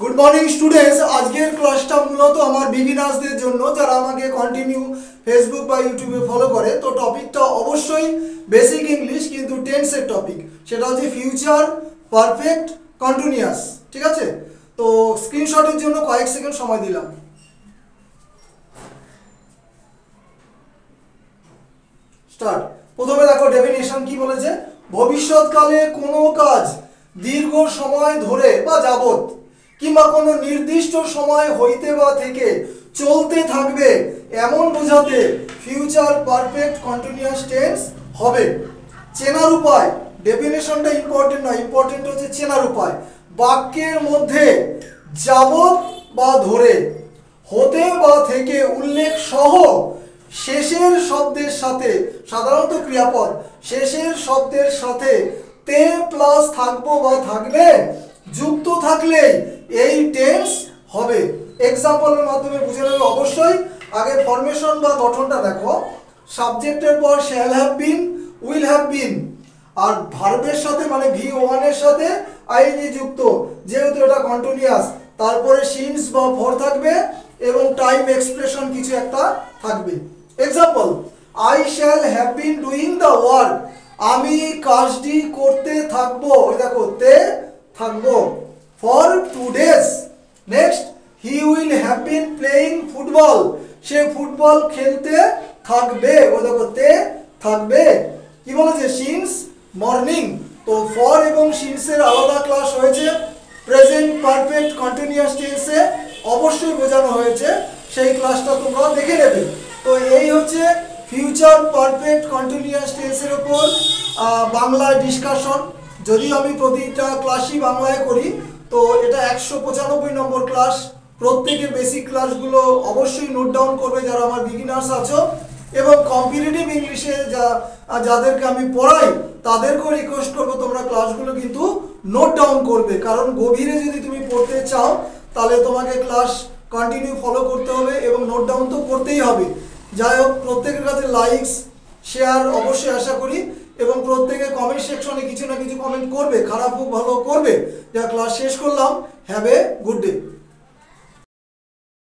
Good morning students. आजकेर क्लासटा मूलत आमार बिगिनार्सदेर जोन्नो जारा आमाके कन्टिन्यू फेसबुक बा यूट्यूबे फलो करे। तो टपिकटा अवश्यई बेसिक इंग्लिश किन्तु टेंसेर टपिक, सेटा हच्छे फ्यूचार पारफेक्ट कन्टिन्यूअस। ठीक आछे, तो स्क्रीनशटेर जोन्नो कयेक सेकेंड समय दिलाम। स्टार्ट। प्रथमे देखो डेफिनेशन की बोलेছে, भविष्यৎকালে কোনো কাজ दीर्घ समय धरे बा যাবত কিংবা কোনো নির্দিষ্ট সময় হইতে বা থেকে চলতে থাকবে এমন বোঝাতে ফিউচার পারফেক্ট কন্টিনিউয়াস টেন্স হবে। চেনার উপায়, ডেফিনেশনটা ইম্পর্টেন্ট নয়, ইম্পর্টেন্ট হচ্ছে চেনার উপায়। বাক্যের মধ্যে যাবত বা ধরে, হতে বা থেকে উল্লেখ সহ শেষের শব্দের সাথে, সাধারণত ক্রিয়াপদ শেষের শব্দের সাথে তে প্লাস থাকবো বা থাকবে যুক্ত থাকলে এই টেন্স হবে। এক্সাম্পলের মাধ্যমে বুঝে নেবে। অবশ্যই আগে ফরমেশন বা গঠনটা দেখো। সাবজেক্টের পর shall have been, will have been, আর ভার্বের সাথে মানে V1 এর সাথে আইএনজি যুক্ত, যেহেতু এটা কন্টিনিউয়াস। তারপরে সিন্স বা ফর থাকবে এবং টাইম এক্সপ্রেশন কিছু একটা থাকবে। Example, I shall have been doing the work, আমি কাজটি করতে থাকবো, দেখো তে থাকবো, for 2 days। Next, he will have been playing football, say football খেলতে থাকবে, ও দেখো তে থাকবে। কি বলেছে? Since morning. তো ফর এবং সিন্সের আলাদা ক্লাস হয়েছে প্রেজেন্ট পারফেক্ট কন্টিনিউয়াস টেন্সে, অবশ্যই বোঝানো হয়েছে, সেই ক্লাসটা তোমরা দেখে নেবে। তো এই হচ্ছে ফিউচার পারফেক্ট কন্টিনিউয়াস টেন্সের উপর বাংলা ডিসকাশন। যদি আমি প্রতিটা ক্লাসই বাংলায় করি তো এটা 195 নম্বর ক্লাস। প্রত্যেকের বেসিক ক্লাসগুলো অবশ্যই নোট ডাউন করবে যারা আমার বিগিনার্স আছো, এবং কম্পিটিটিভ ইংলিশে যাদেরকে আমি পড়াই তাদেরকেও রিকোয়েস্ট করবো তোমরা ক্লাসগুলো কিন্তু নোট ডাউন করবে, কারণ গভীরে যদি তুমি পড়তে চাও তাহলে তোমাকে ক্লাস কন্টিনিউ ফলো করতে হবে এবং নোট ডাউন তো করতেই হবে। যাই হোক, প্রত্যেকের কাছে লাইকস শেয়ার অবশ্যই আশা করি, এবং প্রত্যেকে কমেন্ট সেকশনে কিছু না কিছু কমেন্ট করবে, খারাপ হোক ভালো করবে। যা ক্লাস শেষ করলাম। Have a good day.